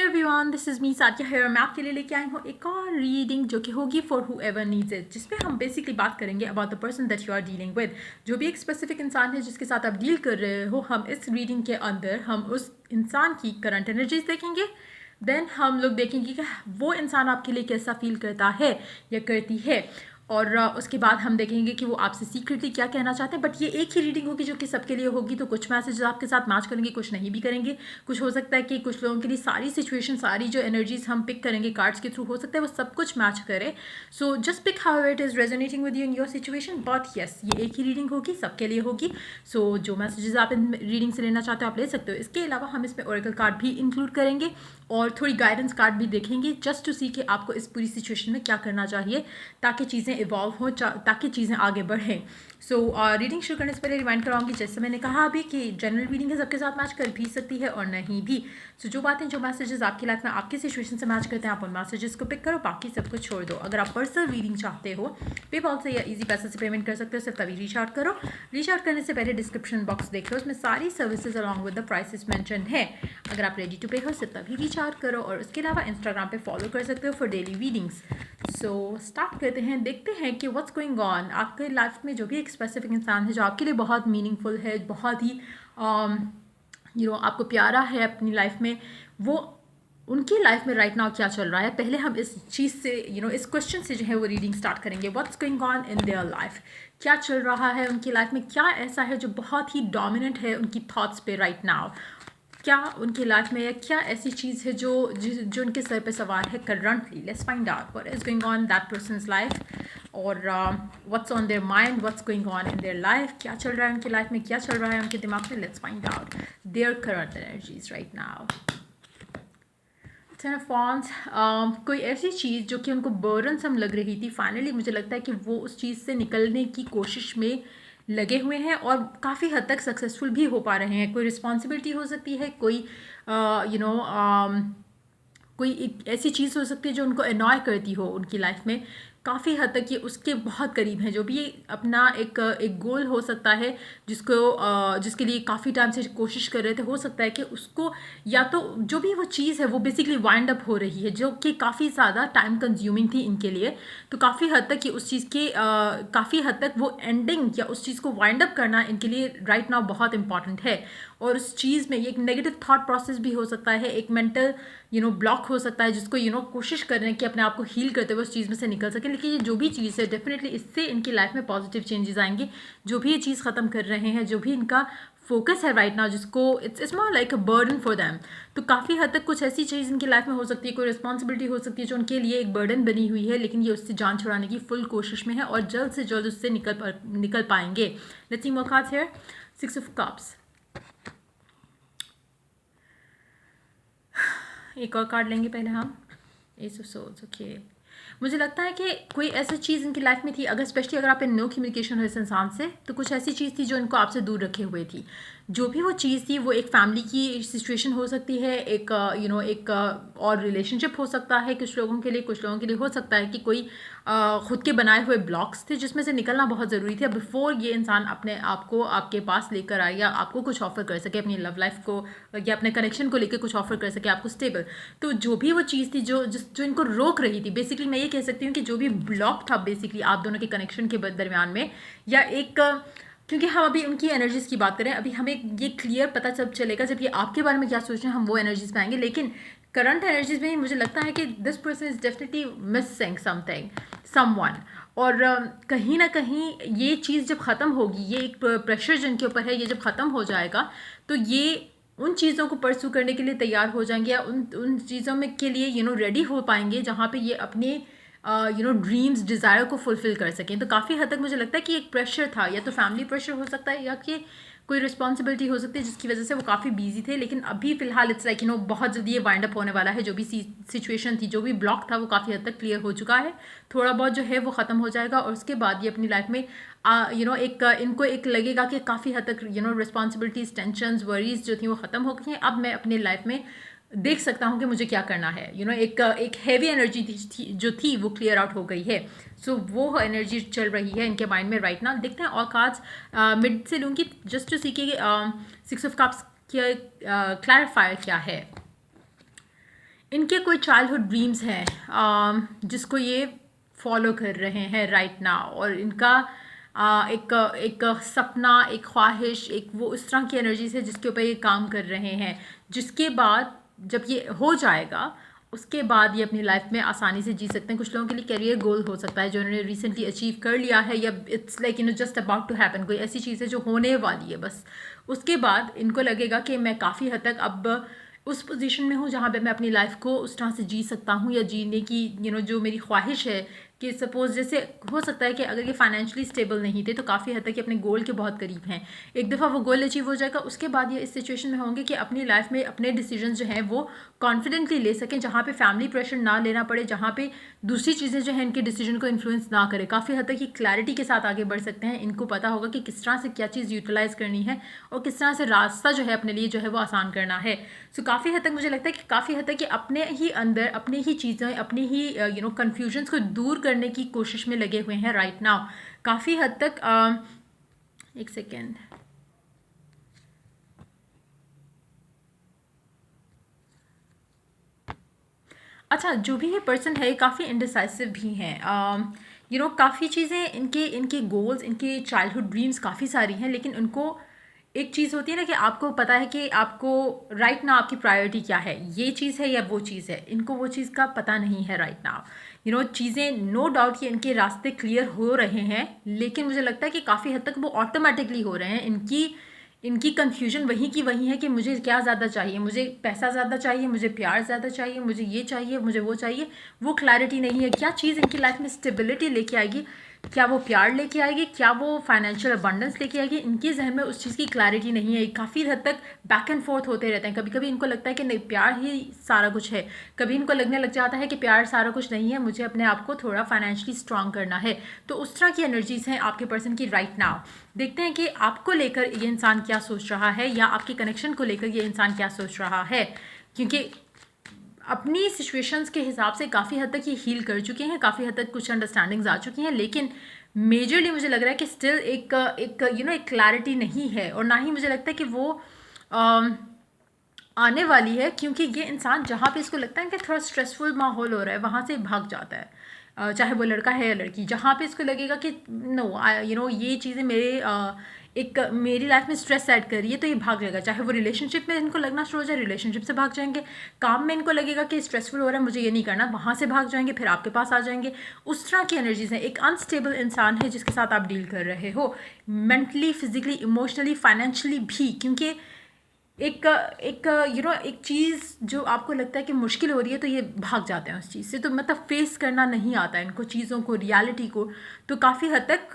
Everyone, this is me Sathiya here. मैं आपके लिए लेके आई हूँ एक और रीडिंग जो कि होगी for whoever needs it, जिसमें हम बेसिकली बात करेंगे about the person that you are dealing with. जो भी एक स्पेसिफिक इंसान है जिसके साथ आप डील कर रहे हो, हम इस रीडिंग के अंदर हम उस इंसान की करंट एनर्जीज देखेंगे। देन हम लोग देखेंगे कि वो इंसान आपके लिए कैसा फील करता है या करती है, और उसके बाद हम देखेंगे कि वो आपसे सीक्रेटली क्या कहना चाहते हैं। बट ये एक ही रीडिंग होगी जो कि सबके लिए होगी, तो कुछ मैसेजेस आपके साथ मैच करेंगे, कुछ नहीं भी करेंगे। कुछ हो सकता है कि कुछ लोगों के लिए सारी सिचुएशन, सारी जो एनर्जीज हम पिक करेंगे कार्ड्स के थ्रू, हो सकता है वो सब कुछ मैच करे। So just pick how it is resonating with you in your situation. But yes, ये एक ही रीडिंग होगी, सबके लिए होगी। सो जो मैसेजेस आप इन रीडिंग से लेना चाहते हो आप ले सकते हो। इसके अलावा हम इसमें ओरेकल कार्ड भी इंक्लूड करेंगे और थोड़ी गाइडेंस कार्ड भी देखेंगे, जस्ट टू सी कि आपको इस पूरी सिचुएशन में क्या करना चाहिए ताकि चीज़ें इवॉल्व हो, ताकि चीज़ें आगे बढ़ें। सो रीडिंग शुरू करने से पहले रिमाइंड कराऊंगी, जैसे मैंने कहा अभी, कि जनरल रीडिंग है, सबके साथ मैच कर भी सकती है और नहीं भी। सो जो बातें, जो मैसेजेस आपकी लाइफ में आपकी सिचुएशन से मैच करते हैं, आप उन मैसेजेस को पिक करो, बाकी सब कुछ छोड़ दो। अगर आप पर्सनल रीडिंग चाहते हो, पेपॉल से या इजी पैसे से पेमेंट कर सकते हो, सिर्फ तभी रीच आउट करो। रीच आउट करने से पहले डिस्क्रिप्शन बॉक्स देख लो, उसमें सारी services along with the prices mention है। अगर आप रेडी टू पे हो, सिर्फ तभी रीच आउट करो। और उसके अलावा इंस्टाग्राम पे फॉलो कर सकते हो for daily readings. So start करते हैं, देखते हैं कि व्हाट्स गोइंग ऑन आपके लाइफ में। जो भी एक स्पेसिफिक इंसान है जो आपके लिए बहुत मीनिंगफुल है, बहुत ही आपको प्यारा है अपनी लाइफ में, वो उनकी लाइफ में राइट नाउ क्या चल रहा है। पहले हम इस चीज़ से इस क्वेश्चन से जो है वो रीडिंग स्टार्ट करेंगे। What's going on in their life, क्या चल रहा है उनकी लाइफ में, क्या ऐसा है जो बहुत ही डोमिनेंट है उनकी थॉट्स पे राइट नाउ। क्या उनकी लाइफ में, या क्या ऐसी चीज़ है जो उनके सर पे सवार है currently. Let's find out what is going on that person's life, और what's on their mind, what's going on in their life, क्या चल रहा है उनकी लाइफ में, क्या चल रहा है उनके दिमाग में। Let's find out their current energies right now. Ten of wands, कोई ऐसी चीज़ जो कि उनको बर्डनसम लग रही थी, फाइनली मुझे लगता है कि वो उस चीज़ से निकलने की कोशिश में लगे हुए हैं और काफ़ी हद तक सक्सेसफुल भी हो पा रहे हैं। कोई रिस्पॉन्सिबिलिटी हो सकती है, कोई कोई एक ऐसी चीज़ हो सकती है जो उनको अनॉय करती हो उनकी लाइफ में। काफ़ी हद तक ये उसके बहुत करीब हैं। जो भी अपना एक गोल हो सकता है जिसके लिए काफ़ी टाइम से कोशिश कर रहे थे, हो सकता है कि उसको, या तो जो भी वो चीज़ है वो बेसिकली वाइंड अप हो रही है, जो कि काफ़ी ज़्यादा टाइम कंज्यूमिंग थी इनके लिए। तो काफ़ी हद तक ये उस चीज़ के काफ़ी हद तक वो एंडिंग या उस चीज़ को वाइंड अप करना इनके लिए राइट नाउ बहुत इंपॉर्टेंट है। और उस चीज़ में एक नेगेटिव थॉट प्रोसेस भी हो सकता है, एक मेंटल ब्लॉक हो सकता है, जिसको कोशिश कर रहे हैं कि अपने आप को हील करते हुए उस चीज़ में से निकल सके। लेकिन ये जो भी चीज़ है, डेफिनेटली इससे इनकी लाइफ में पॉजिटिव चेंजेस आएंगे। जो भी ये चीज़ ख़त्म कर रहे हैं, जो भी इनका फोकस है राइट नाउ, जिसको it's more like a burden for them. तो काफ़ी हद तक कुछ ऐसी चीज़ इनकी लाइफ में हो सकती है, कोई रिस्पॉन्सिबिलिटी हो सकती है जो उनके लिए एक बर्डन बनी हुई है, लेकिन ये उससे जान छुड़ाने की फुल कोशिश में है और जल्द से जल्द उससे निकल पाएंगे। Let's see more cards here. 6 of cups, एक और कार्ड लेंगे पहले हम। Ace of souls, okay. मुझे लगता है कि कोई ऐसी चीज़ इनकी लाइफ में थी, अगर स्पेशली अगर आप इन नो कम्युनिकेशन हो इस इंसान से, तो कुछ ऐसी चीज़ थी जो इनको आपसे दूर रखे हुए थी। जो भी वो चीज़ थी, वो एक फैमिली की सिचुएशन हो सकती है, एक एक और रिलेशनशिप हो सकता है कुछ लोगों के लिए। कुछ लोगों के लिए हो सकता है कि कोई खुद के बनाए हुए ब्लॉक्स थे जिसमें से निकलना बहुत ज़रूरी था बिफोर ये इंसान अपने आप को आपके पास लेकर आए, या आपको कुछ ऑफर कर सके अपनी लव लाइफ को, या अपने कनेक्शन को लेकर कुछ ऑफर कर सके आपको स्टेबल। तो जो भी वो चीज़ थी जो इनको रोक रही थी, बेसिकली मैं ये कह सकती हूँ कि जो भी ब्लॉक था बेसिकली आप दोनों के कनेक्शन के दरमियान में, या एक, क्योंकि हम अभी उनकी एनर्जीज़ की बात करें, अभी हमें ये क्लियर पता जब चलेगा जब ये आपके बारे में क्या सोच रहे हैं, हम वो एनर्जीज पे आएंगे। लेकिन करंट एनर्जीज में ही मुझे लगता है कि this person is definitely missing something, someone. और कहीं ना कहीं ये चीज़ जब ख़त्म होगी, ये एक प्रेशर जिनके ऊपर है, ये जब ख़त्म हो जाएगा, तो ये उन चीज़ों को परस्यू करने के लिए तैयार हो जाएंगे, या उन चीज़ों में के लिए रेडी हो पाएंगे जहाँ पे ये अपने ड्रीम्स, डिज़ायर को फुलफिल कर सकें। तो काफ़ी हद तक मुझे लगता है कि एक प्रेशर था, या तो फैमिली प्रेशर हो सकता है, या कि कोई रिस्पॉन्सिबिलिटी हो सकती है जिसकी वजह से वो काफ़ी बिजी थे। लेकिन अभी फ़िलहाल इट्स लाइक बहुत जल्दी ये वाइंड अप होने वाला है। जो भी सिचुएशन थी, जो भी ब्लॉक था, वो काफ़ी हद तक क्लियर हो चुका है। थोड़ा बहुत जो है वो ख़त्म हो जाएगा, और उसके बाद ये अपनी लाइफ में इनको एक लगेगा कि काफ़ी हद तक रिस्पॉन्सिबिलिटीज़, टेंशंस, वरीज जो थी वो ख़त्म हो गई हैं। अब मैं अपने लाइफ में देख सकता हूँ कि मुझे क्या करना है। एक हैवी एनर्जी जो थी वो क्लियर आउट हो गई है। सो वो एनर्जी चल रही है इनके माइंड में राइट नाउ। देखते हैं और कार्ड्स मिड से लूँगी जस्ट टू सी के 6 ऑफ कप्स क्लैरिफायर क्या है। इनके कोई चाइल्डहुड ड्रीम्स हैं जिसको ये फॉलो कर रहे हैं राइट नाउ, और इनका एक एक सपना, एक ख्वाहिश, एक वो इस तरह की एनर्जी है जिसके ऊपर ये काम कर रहे हैं, जिसके बाद जब ये हो जाएगा उसके बाद ये अपनी लाइफ में आसानी से जी सकते हैं। कुछ लोगों के लिए करियर गोल हो सकता है जो उन्होंने रिसेंटली अचीव कर लिया है, या it's like just about to happen, कोई ऐसी चीज़ है जो होने वाली है बस। उसके बाद इनको लगेगा कि मैं काफ़ी हद तक अब उस पोजीशन में हूँ जहाँ पे मैं अपनी लाइफ को उस तरह से जी सकता हूँ, या जीने की जो मेरी ख्वाहिश है कि सपोज़ जैसे हो सकता है कि अगर ये फाइनेंशियली स्टेबल नहीं थे तो काफ़ी हद तक ये अपने गोल के बहुत करीब हैं। एक दफ़ा वो गोल अचीव हो जाएगा उसके बाद ये इस सिचुएशन में होंगे कि अपनी लाइफ में अपने डिसीजन जो हैं वो कॉन्फिडेंटली ले सकें, जहाँ पे फैमिली प्रेशर ना लेना पड़े, जहाँ पे दूसरी चीज़ें जो हैं इनके डिसीजन को इन्फ्लुएंस ना करे। काफ़ी हद तक ये क्लैरिटी के साथ आगे बढ़ सकते हैं। इनको पता होगा कि किस तरह से क्या चीज़ यूटिलाइज़ करनी है और किस तरह से रास्ता जो है अपने लिए जो है वो आसान करना है। सो काफ़ी हद तक मुझे लगता है कि काफ़ी हद तक कि अपने ही अंदर अपनी ही चीज़ें, अपनी ही कन्फ्यूजन्स को दूर करने की कोशिश में लगे हुए हैं राइट नाउ। काफ़ी हद तक एक सेकेंड, अच्छा, जो भी ये पर्सन है काफ़ी इंडिसाइसिव भी हैं। काफ़ी चीज़ें इनके इनके गोल्स, इनके चाइल्डहुड ड्रीम्स काफ़ी सारी हैं, लेकिन उनको एक चीज़ होती है ना कि आपको पता है कि आपको राइट नाउ आपकी प्रायोरिटी क्या है, ये चीज़ है या वो चीज़ है। इनको वो चीज़ का पता नहीं है राइट नाउ। चीज़ें नो डाउट कि इनके रास्ते क्लियर हो रहे हैं, लेकिन मुझे लगता है कि काफ़ी हद तक वो ऑटोमेटिकली हो रहे हैं। इनकी इनकी कन्फ्यूजन वहीं की वहीं है कि मुझे क्या ज़्यादा चाहिए, मुझे पैसा ज़्यादा चाहिए, मुझे प्यार ज़्यादा चाहिए, मुझे ये चाहिए, मुझे वो चाहिए। वो क्लैरिटी नहीं है क्या चीज़ इनकी लाइफ में स्टेबिलिटी लेके आएगी, क्या वो प्यार लेके आएगी, क्या वो फाइनेंशियल अबंडेंस लेके आएगी। इनके जहन में उस चीज़ की क्लैरिटी नहीं है। काफ़ी हद तक बैक एंड फोर्थ होते रहते हैं। कभी कभी इनको लगता है कि नहीं प्यार ही सारा कुछ है, कभी इनको लगने लग जाता है कि प्यार सारा कुछ नहीं है, मुझे अपने आप को थोड़ा फाइनेंशियली स्ट्रांग करना है। तो उस तरह की एनर्जीज हैं आपके पर्सन की राइट नाउ। देखते हैं कि आपको लेकर ये इंसान क्या सोच रहा है, या आपके कनेक्शन को लेकर ये इंसान क्या सोच रहा है, क्योंकि अपनी सिचुएशंस के हिसाब से काफ़ी हद तक ये हील कर चुके हैं, काफ़ी हद तक कुछ अंडरस्टैंडिंग्स आ चुकी हैं, लेकिन मेजरली मुझे लग रहा है कि स्टिल एक एक एक क्लैरिटी नहीं है, और ना ही मुझे लगता है कि वो आने वाली है, क्योंकि ये इंसान जहाँ पे इसको लगता है कि थोड़ा स्ट्रेसफुल माहौल हो रहा है वहाँ से भाग जाता है। चाहे वो लड़का है या लड़की, जहाँ पे इसको लगेगा कि नो ये चीज़ें मेरी लाइफ में स्ट्रेस ऐड कर रही है, तो ये भाग जाएगा। चाहे वो रिलेशनशिप में इनको लगना शुरू हो जाए, रिलेशनशिप से भाग जाएंगे। काम में इनको लगेगा कि स्ट्रेसफुल हो रहा है, मुझे ये नहीं करना, वहाँ से भाग जाएंगे, फिर आपके पास आ जाएंगे। उस तरह की एनर्जीज हैं। एक अनस्टेबल इंसान है जिसके साथ आप डील कर रहे हो, मेंटली, फिजिकली, इमोशनली, फाइनेंशियली भी, क्योंकि एक एक एक चीज़ जो आपको लगता है कि मुश्किल हो रही है तो ये भाग जाते हैं उस चीज़ से। तो मतलब फेस करना नहीं आता है इनको चीज़ों को, रियलिटी को। तो काफ़ी हद तक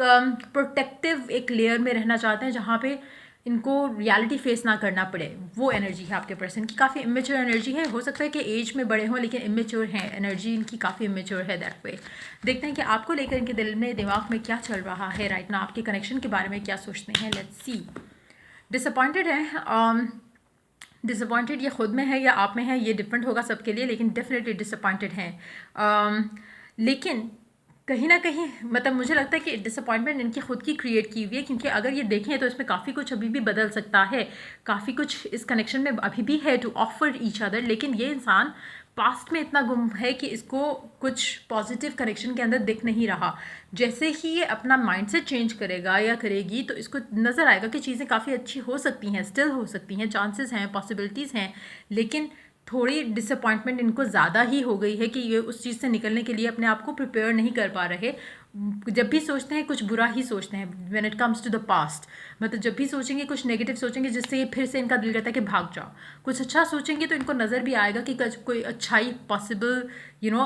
प्रोटेक्टिव एक लेयर में रहना चाहते हैं जहाँ पे इनको रियलिटी फेस ना करना पड़े। वो एनर्जी है आपके पर्सन की। काफ़ी इमेच्योर एनर्जी है। हो सकता है कि एज में बड़े हों लेकिन इमेच्योर हैं, एनर्जी इनकी काफ़ी इमेच्योर है दैट वे। देखते हैं कि आपको लेकर इनके दिल में, दिमाग में क्या चल रहा है राइट नाउ, आपके कनेक्शन के बारे में क्या सोचते हैं। Let's see. डिसअपॉइंटेड है। डिसअपॉइंटेड ये खुद में है या आप में है, ये डिफरेंट होगा सबके लिए, लेकिन डेफिनेटली डिसअपॉइंटेड हैं। लेकिन कहीं ना कहीं मतलब मुझे लगता है कि डिसअपॉइंटमेंट इनकी खुद की क्रिएट की हुई है, क्योंकि अगर ये देखें तो इसमें काफ़ी कुछ अभी भी बदल सकता है, काफ़ी कुछ इस कनेक्शन में अभी भी है टू ऑफर ईच अदर। लेकिन ये इंसान पास्ट में इतना गुम है कि इसको कुछ पॉजिटिव कनेक्शन के अंदर दिख नहीं रहा। जैसे ही ये अपना माइंडसेट चेंज करेगा या करेगी तो इसको नज़र आएगा कि चीज़ें काफ़ी अच्छी हो सकती हैं, स्टिल हो सकती हैं, चांसेस हैं, पॉसिबिलिटीज़ हैं। लेकिन थोड़ी डिसअपॉइंटमेंट इनको ज़्यादा ही हो गई है कि ये उस चीज़ से निकलने के लिए अपने आप को प्रिपेयर नहीं कर पा रहे। जब भी सोचते हैं कुछ बुरा ही सोचते हैं when it comes to the past. मतलब जब भी सोचेंगे कुछ नेगेटिव सोचेंगे जिससे ये फिर से इनका दिल कहता है कि भाग जाओ। कुछ अच्छा सोचेंगे तो इनको नज़र भी आएगा कि कोई अच्छाई पॉसिबल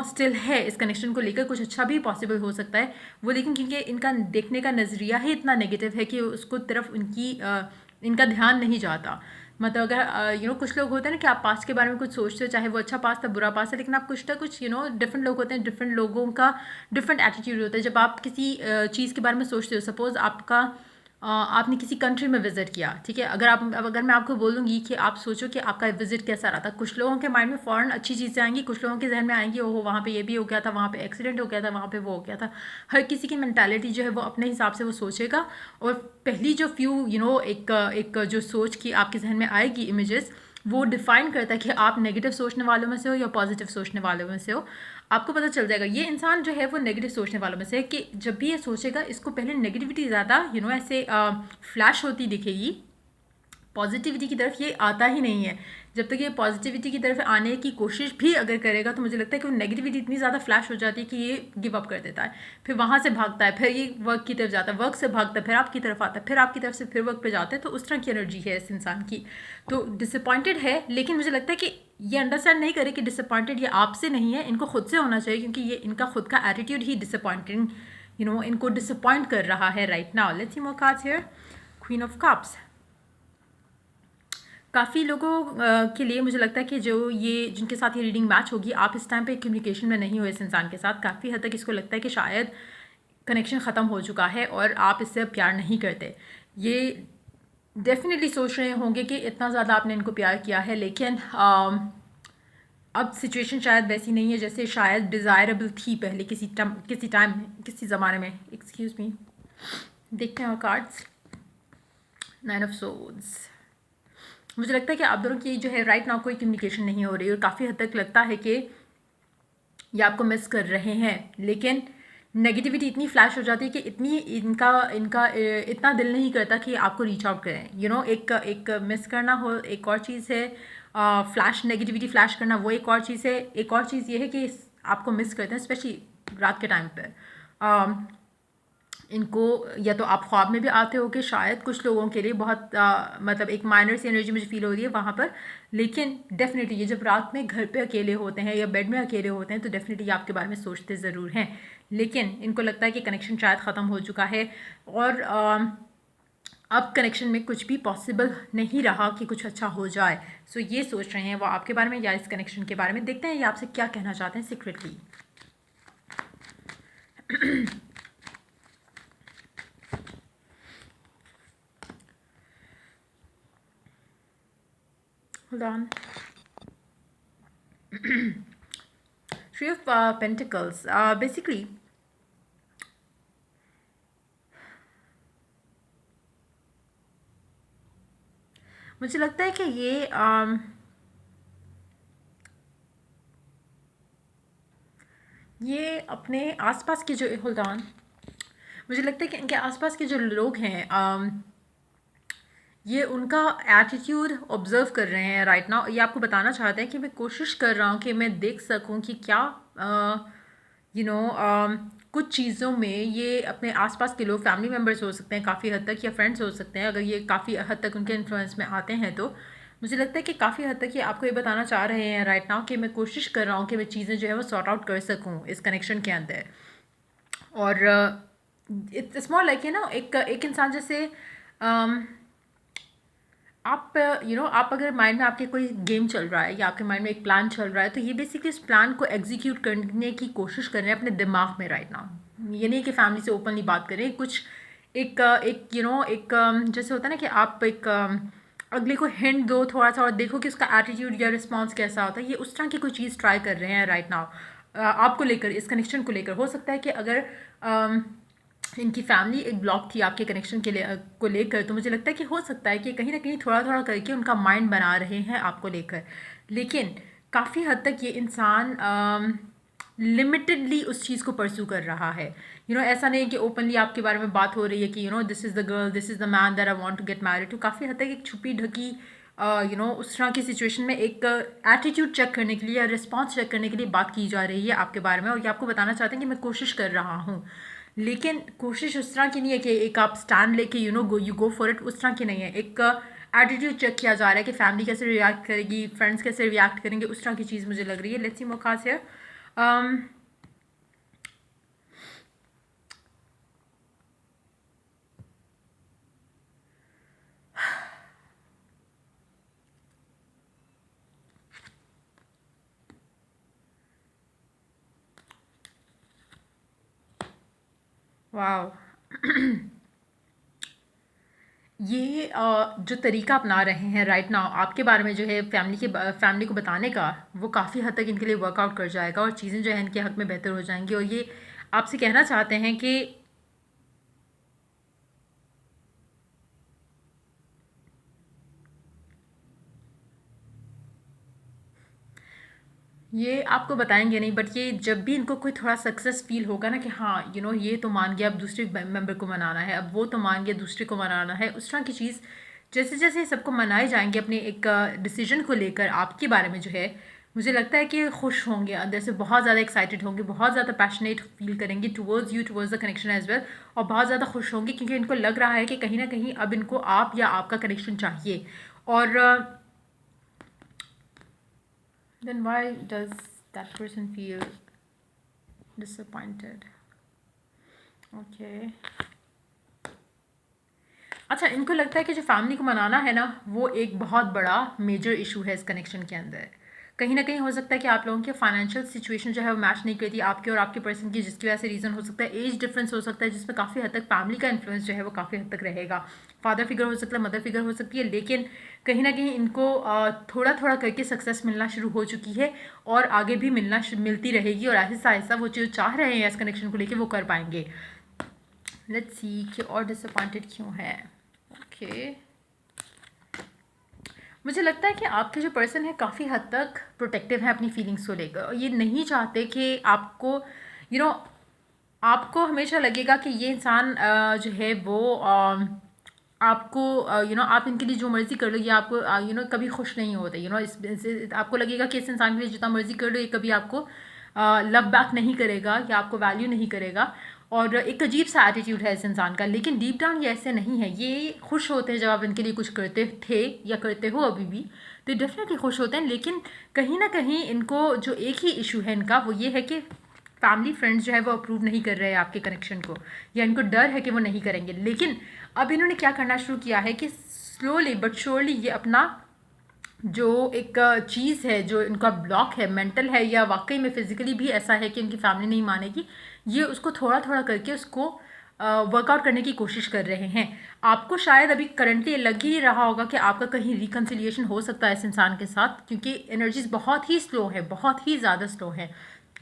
स्टिल है, इस कनेक्शन को लेकर कुछ अच्छा भी पॉसिबल हो सकता है वो। लेकिन क्योंकि इनका देखने का नज़रिया ही इतना नेगेटिव है कि उसको तरफ इनका ध्यान नहीं जाता। मतलब अगर कुछ लोग होते हैं ना कि आप पास्ट के बारे में कुछ सोचते हो, चाहे वो अच्छा पास्ट है बुरा पास्ट है, लेकिन आप कुछ ना कुछ डिफरेंट लोग होते हैं, डिफरेंट लोगों का डिफरेंट एटीट्यूड होता है। जब आप किसी चीज़ के बारे में सोचते हो, सपोज़ आपने किसी कंट्री में विज़िट किया, ठीक है। अगर मैं आपको बोलूँगी कि आप सोचो कि आपका विज़िट कैसा रहा था, कुछ लोगों के माइंड में फ़ौरन अच्छी चीज़ें आएंगी, कुछ लोगों के जहन में आएंगी ओहो वहाँ पे ये भी हो गया था, वहाँ पे एक्सीडेंट हो गया था, वहाँ पे वो हो गया था। हर किसी की मेंटालिटी जो है वो अपने हिसाब से वो सोचेगा, और पहली जो फ्यू एक जो सोच की आपके जहन में आएगी इमेजेस, वो डिफ़ाइन करता है कि आप नेगेटिव सोचने वालों में से हो या पॉजिटिव सोचने वालों में से हो। आपको पता चल जाएगा ये इंसान जो है वो नेगेटिव सोचने वालों में से है कि जब भी ये सोचेगा इसको पहले नेगेटिविटी ज़्यादा ऐसे फ्लैश होती दिखेगी, पॉजिटिविटी की तरफ ये आता ही नहीं है। जब तक ये पॉजिटिविटी की तरफ आने की कोशिश भी अगर करेगा तो मुझे लगता है कि वो नेगेटिविटी इतनी ज़्यादा फ्लैश हो जाती है कि ये गिव अप कर देता है, फिर वहाँ से भागता है, फिर ये वर्क की तरफ जाता है, वर्क से भागता है, फिर आपकी तरफ आता है, फिर आपकी तरफ से फिर वर्क पे जाता है। तो उस तरह की एनर्जी है इस इंसान की। तो डिसअपॉइंटेड है, लेकिन मुझे लगता है कि ये अंडरस्टैंड नहीं करे कि डिसअपॉइंटेड ये आपसे नहीं है, इनको खुद से होना चाहिए, क्योंकि ये इनका खुद का एटीट्यूड ही डिसअपॉइंटिंग इनको डिसअपॉइंट कर रहा है right now. Let's see more cards here. Queen of cups. काफ़ी लोगों के लिए मुझे लगता है कि जो ये जिनके साथ ये रीडिंग मैच होगी, आप इस टाइम पे कम्युनिकेशन में नहीं हो इस इंसान के साथ। काफ़ी हद तक इसको लगता है कि शायद कनेक्शन ख़त्म हो चुका है और आप इससे अब प्यार नहीं करते। ये डेफिनेटली सोच रहे होंगे कि इतना ज़्यादा आपने इनको प्यार किया है, लेकिन अब सिचुएशन शायद वैसी नहीं है जैसे शायद डिज़ायरेबल थी पहले किसी टाइम किसी ज़माने में। एक्सक्यूज़ मी, देखते हैं और कार्ड्स। 9 of swords. मुझे लगता है कि आप दोनों की जो है राइट नाउ कोई कम्युनिकेशन नहीं हो रही और काफ़ी हद तक लगता है कि ये आपको मिस कर रहे हैं, लेकिन नेगेटिविटी इतनी फ्लैश हो जाती है कि इतनी इनका इनका इतना दिल नहीं करता कि आपको रीच आउट करें। एक मिस करना हो एक और चीज़ है, फ्लैश नेगेटिविटी फ्लैश करना वो एक और चीज़ है। एक और चीज़ ये है कि आपको मिस करते हैं, स्पेशली रात के टाइम पर। इनको या तो आप ख्वाब में भी आते हो कि शायद कुछ लोगों के लिए बहुत मतलब एक माइनर सी एनर्जी मुझे फील हो रही है वहाँ पर, लेकिन डेफिनेटली ये जब रात में घर पे अकेले होते हैं या बेड में अकेले होते हैं तो डेफिनेटली आपके बारे में सोचते ज़रूर हैं, लेकिन इनको लगता है कि कनेक्शन शायद ख़त्म हो चुका है और अब कनेक्शन में कुछ भी पॉसिबल नहीं रहा कि कुछ अच्छा हो जाए। सो ये सोच रहे हैं वो आपके बारे में या इस कनेक्शन के बारे में। देखते हैं ये आपसे क्या कहना चाहते हैं secretly. Hold on. Three of Pentacles. Basically, मुझे लगता है कि ये अपने आसपास के जो होल्ड ऑन, मुझे लगता है कि इनके आसपास के जो लोग हैं ये उनका एटीट्यूड ऑब्ज़र्व कर रहे हैं राइट नाउ। ये आपको बताना चाहते हैं कि मैं कोशिश कर रहा हूँ कि मैं देख सकूँ कि क्या कुछ चीज़ों में ये अपने आसपास के लोग फैमिली मेम्बर्स हो सकते हैं काफ़ी हद तक, या फ्रेंड्स हो सकते हैं, अगर ये काफ़ी हद तक उनके इन्फ्लुएंस में आते हैं तो मुझे लगता है कि काफ़ी हद तक ये आपको ये बताना चाह रहे हैं राइट नाउ कि मैं कोशिश कर रहा हूँ कि मैं चीज़ें जो है वो सॉर्ट आउट कर सकूँ इस कनेक्शन के अंदर। और इट्स मोर लाइक एक इंसान जैसे आप आप अगर माइंड में आपके कोई गेम चल रहा है या आपके माइंड में एक प्लान चल रहा है, तो ये बेसिकली इस प्लान को एग्जीक्यूट करने की कोशिश कर रहे हैं अपने दिमाग में राइट नाउ। ये नहीं कि फैमिली से ओपनली बात करें, कुछ एक जैसे होता है ना कि आप एक अगले को हिंट दो थोड़ा सा और देखो कि उसका एटीट्यूड या रिस्पॉन्स कैसा होता है। ये उस तरह की कोई चीज़ ट्राई कर रहे हैं राइट नाउ आपको लेकर, इस कनेक्शन को लेकर। हो सकता है कि अगर इनकी फैमिली एक ब्लॉक थी आपके कनेक्शन को लेकर, तो मुझे लगता है कि हो सकता है कि कहीं ना कहीं थोड़ा थोड़ा करके उनका माइंड बना रहे हैं आपको लेकर, लेकिन काफ़ी हद तक ये इंसान लिमिटेडली उस चीज़ को परस्यू कर रहा है। ऐसा नहीं है कि ओपनली आपके बारे में बात हो रही है कि this is the girl, this is the man that I want to get married to. काफ़ी हद तक एक छुपी ढकी उस तरह की सिचुएशन में एक एटीट्यूड चेक करने के लिए या रिस्पॉन्स चेक करने के लिए बात की जा रही है आपके बारे में, और ये आपको बताना चाहते हैं कि मैं कोशिश कर रहा हूँ, लेकिन कोशिश उस तरह की नहीं है कि एक आप स्टैंड लेके यू गो फॉर इट, उस तरह की नहीं है। एक एटीट्यूड चेक किया जा रहा है कि फैमिली कैसे रिएक्ट करेगी, फ्रेंड्स कैसे रिएक्ट करेंगे, उस तरह की चीज़ मुझे लग रही है। Let's see more cards here. Wow. ये जो तरीका अपना रहे हैं राइट नाउ आपके बारे में जो है फैमिली को बताने का, वो काफ़ी हद तक इनके लिए वर्कआउट कर जाएगा और चीज़ें जो है इनके हक में बेहतर हो जाएंगी। और ये आपसे कहना चाहते हैं कि ये आपको बताएँगे नहीं, बट ये जब भी इनको कोई थोड़ा सक्सेस फ़ील होगा ना कि हाँ, ये तो मान गया, अब दूसरे मेंबर को मनाना है, अब वो तो मान गया, दूसरे को मनाना है, उस तरह की चीज़ जैसे-जैसे सबको मनाए जाएँगे अपने एक डिसीज़न को लेकर आपके बारे में जो है, मुझे लगता है कि खुश होंगे, अंदर से बहुत ज़्यादा एक्साइटेड होंगे, बहुत ज़्यादा पैशनेट फ़ील करेंगे towards you, towards the connection as well, और बहुत ज़्यादा खुश होंगे क्योंकि इनको लग रहा है कि कहीं न कहीं अब इनको आप या आपका कनेक्शन चाहिए। और then why does that person feel disappointed? Okay. अच्छा, इनको लगता है कि जो फैमिली को मनाना है ना, वो एक बहुत बड़ा मेजर इशू है इस कनेक्शन के अंदर। कहीं न कहीं हो सकता है कि आप लोगों की फाइनेंशियल सिचुएशन जो है वो मैच नहीं करती आपके और आपके पर्सन की, जिसकी वजह से रीज़न हो सकता है एज डिफरेंस हो सकता है, जिसमें काफ़ी हद तक फैमिली का इन्फ्लुएंस जो है वो काफ़ी हद तक रहेगा। फादर फिगर हो सकता है, मदर फिगर हो सकती है, लेकिन कहीं न कहीं इनको थोड़ा-थोड़ा करके सक्सेस मिलना शुरू हो चुकी है और आगे भी मिलती रहेगी, और आहिस्ता-आहिस्ता वो जो चाह रहे हैं इस कनेक्शन को लेके वो कर पाएँगे। लेट्स सी कि और डिसअपॉइंटेड क्यों है। ओके, मुझे लगता है कि आपके जो पर्सन है काफ़ी हद तक प्रोटेक्टिव है अपनी फीलिंग्स को लेकर, और ये नहीं चाहते कि आपको यू नो आपको हमेशा लगेगा कि ये इंसान जो है वो आपको आप इनके लिए जो मर्ज़ी कर लो, ये आपको कभी खुश नहीं होते। आपको लगेगा कि इस इंसान के लिए जितना मर्ज़ी कर लो, ये कभी आपको लव बैक नहीं करेगा या आपको वैल्यू नहीं करेगा, और एक अजीब सा एटीट्यूड है इस इंसान का। लेकिन डीप डाउन ये ऐसे नहीं है, ये खुश होते हैं जब आप इनके लिए कुछ करते थे या करते हो अभी भी, तो डेफिनेटली खुश होते हैं। लेकिन कहीं ना कहीं इनको जो एक ही इशू है इनका, वो ये है कि फैमिली फ्रेंड्स जो है वो अप्रूव नहीं कर रहे हैं आपके कनेक्शन को, या इनको डर है कि वो नहीं करेंगे। लेकिन अब इन्होंने क्या करना शुरू किया है कि स्लोली बट श्योरली ये अपना जो एक चीज़ है, जो इनका ब्लॉक है, मेंटल है या वाकई में फिजिकली भी ऐसा है कि इनकी फैमिली नहीं मानेगी, ये उसको थोड़ा थोड़ा करके उसको वर्कआउट करने की कोशिश कर रहे हैं। आपको शायद अभी करंटली लग ही रहा होगा कि आपका कहीं रिकन्सिलिएशन हो सकता है इस इंसान के साथ, क्योंकि एनर्जीज बहुत ही स्लो है, बहुत ही ज़्यादा स्लो है।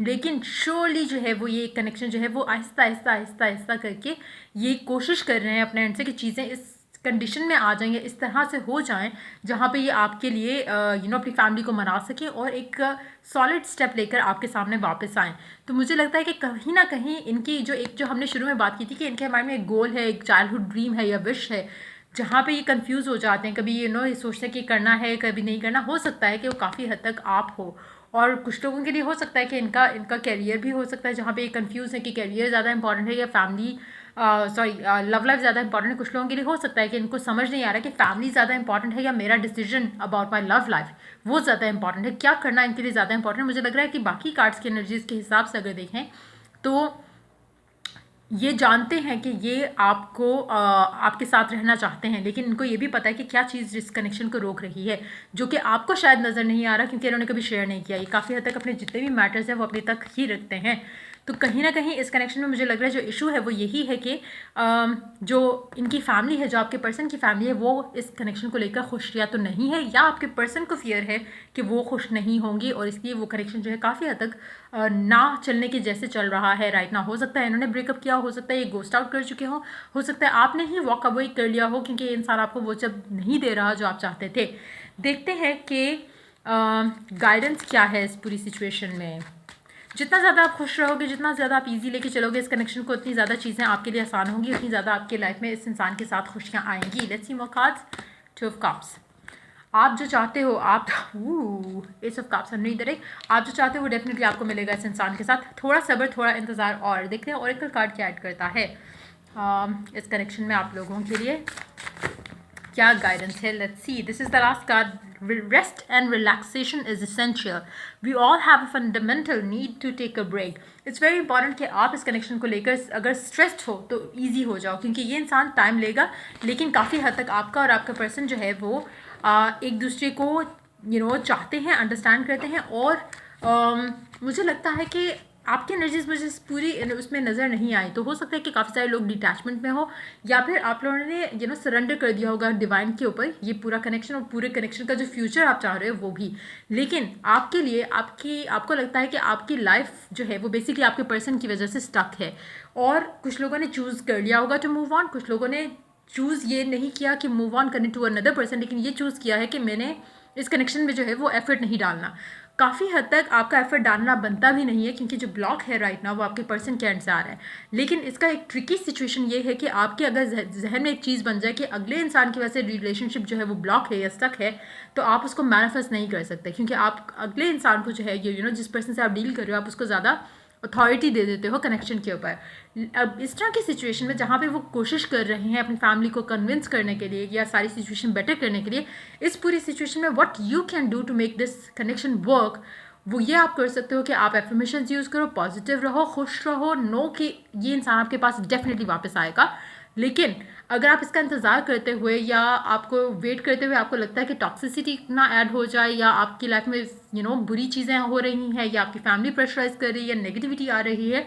लेकिन श्योरली जो है वो ये कनेक्शन जो है वो आहिस्ता आहिस्ता आहिस्ता आहिस्ता करके ये कोशिश कर रहे हैं अपने एंड से कि चीज़ें इस कंडीशन में आ जाएंगे, इस तरह से हो जाएं जहाँ पे ये आपके लिए अपनी फैमिली को मना सकें और एक सॉलिड स्टेप लेकर आपके सामने वापस आएँ। तो मुझे लगता है कि कहीं ना कहीं इनकी जो हमने शुरू में बात की थी कि इनके माइंड में एक गोल है, एक चाइल्डहुड ड्रीम है या विश है, जहाँ पे ये कंफ्यूज हो जाते हैं, कभी ये सोचते हैं कि करना है, कभी नहीं करना। हो सकता है कि वो काफ़ी हद तक आप हो, और कुछ लोगों के लिए हो सकता है कि इनका इनका करियर भी हो सकता है, जहाँ पे ये कंफ्यूज है कि करियर ज़्यादा इंपॉर्टेंट है या फैमिली लव लाइफ ज़्यादा इंपॉर्टेंट है। कुछ लोगों के लिए हो सकता है कि इनको समझ नहीं आ रहा कि फैमिली ज़्यादा इंपॉर्टेंट है या मेरा decision about my love life वो ज़्यादा इंपॉर्टेंट है, क्या करना इनके लिए ज़्यादा इंपॉर्टेंट है। मुझे लग रहा है कि बाकी कार्ड्स की एनर्जीज के हिसाब से अगर देखें तो ये जानते हैं कि ये आपके साथ रहना चाहते हैं, लेकिन इनको ये भी पता है कि क्या चीज़ इस कनेक्शन को रोक रही है, जो कि आपको शायद नज़र नहीं आ रहा क्योंकि इन्होंने कभी शेयर नहीं किया। ये काफ़ी हद तक अपने जितने भी मैटर्स हैं वो अपने तक ही रखते हैं। तो कहीं ना कहीं इस कनेक्शन में मुझे लग रहा है जो इशू है वो यही है कि जो इनकी फैमिली है, जो आपके पर्सन की फैमिली है, वो इस कनेक्शन को लेकर खुश या तो नहीं है, या आपके पर्सन को फियर है कि वो खुश नहीं होंगी, और इसलिए वो कनेक्शन जो है काफ़ी हद तक ना चलने के जैसे चल रहा है राइट ना। हो सकता है इन्होंने ब्रेकअप किया, हो सकता है ये गोस्ट आउट कर चुके हो सकता है आपने ही वॉक अवे कर लिया हो क्योंकि इंसान आपको वो जब नहीं दे रहा जो आप चाहते थे। देखते हैं कि गाइडेंस क्या है इस पूरी सिचुएशन में। जितना ज़्यादा आप खुश रहोगे, जितना ज़्यादा आप इजी लेके चलोगे इस कनेक्शन को, उतनी ज़्यादा चीज़ें आपके लिए आसान होंगी, उतनी ज़्यादा आपकी लाइफ में इस इंसान के साथ खुशियाँ आएंगी। Let's see more cards. Two of cups. आप जो चाहते हो, आप एस ऑफ कप्स नहीं दे रहे, आप जो चाहते हो वो डेफिनेटली आपको मिलेगा इस इंसान के साथ। थोड़ा सब्र, थोड़ा इंतज़ार, और देखते हैं ओरेकल कार्ड क्या ऐड करता है इस कनेक्शन में आप लोगों के लिए क्या गाइडेंस है। Let's see, this is the last card. Rest and relaxation is essential. We all have a fundamental need to take a break. It's very important कि आप इस कनेक्शन को लेकर अगर स्ट्रेस्ड हो तो ईजी हो जाओ, क्योंकि ये इंसान टाइम लेगा, लेकिन काफ़ी हद तक आपका और आपका पर्सन जो है वो एक दूसरे को चाहते हैं, अंडरस्टैंड करते हैं, और मुझे लगता है कि आपकी एनर्जीज मुझे पूरी उसमें नज़र नहीं आई। तो हो सकता है कि काफ़ी सारे लोग डिटैचमेंट में हो, या फिर आप लोगों ने सरेंडर कर दिया होगा डिवाइन के ऊपर ये पूरा कनेक्शन, और पूरे कनेक्शन का जो फ्यूचर आप चाह रहे हो वो भी। लेकिन आपके लिए आपको लगता है कि आपकी लाइफ जो है वो बेसिकली आपके पर्सन की वजह से स्टक है, और कुछ लोगों ने चूज़ कर लिया होगा टू मूव ऑन, कुछ लोगों ने चूज़ ये नहीं किया कि मूव ऑन करने टू अनदर पर्सन, लेकिन ये चूज़ किया है कि मैंने इस कनेक्शन में जो है वो एफर्ट नहीं डालना। काफ़ी हद तक आपका एफर्ट डालना बनता भी नहीं है, क्योंकि जो ब्लॉक है राइट ना वो आपके पर्सन के एंड से आ रहा है। लेकिन इसका एक ट्रिकी सिचुएशन ये है कि आपके अगर जहन में एक चीज़ बन जाए कि अगले इंसान की वजह से रिलेशनशिप जो है वो ब्लॉक है या स्टक है, तो आप उसको मैनिफेस्ट नहीं कर सकते, क्योंकि आप अगले इंसान को जो है यू नो जिस पर्सन से आप डील कर रहे हो आप उसको ज़्यादा अथॉरिटी दे देते हो कनेक्शन के ऊपर। अब इस तरह की सिचुएशन में जहाँ पे वो कोशिश कर रहे हैं अपनी फैमिली को कन्विंस करने के लिए या सारी सिचुएशन बेटर करने के लिए, इस पूरी सिचुएशन में what you can do to make this connection work, वो ये आप कर सकते हो कि आप एफर्मेशंस यूज़ करो, पॉजिटिव रहो, खुश रहो, नो कि ये इंसान आपके पास डेफिनेटली वापस आएगा। लेकिन अगर आप इसका इंतज़ार करते हुए या आपको वेट करते हुए आपको लगता है कि टॉक्सिसिटी ना ऐड हो जाए या आपकी लाइफ में यू नो बुरी चीज़ें हो रही हैं या आपकी फैमिली प्रेशराइज कर रही है या नेगेटिविटी आ रही है,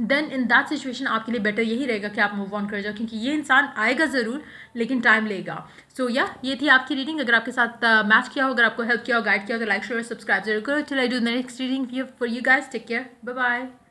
देन इन दैट सिचुएशन आपके लिए बेटर यही रहेगा कि आप मूव ऑन कर जाओ, क्योंकि ये इंसान आएगा ज़रूर लेकिन टाइम लेगा। सो या ये थी आपकी रीडिंग। अगर आपके साथ मैच किया हो, अगर आपको हेल्प किया हो, गाइड किया हो, तो लाइक शेयर सब्सक्राइब जरूर करो। Till I do the next reading for you guys, take care, bye bye.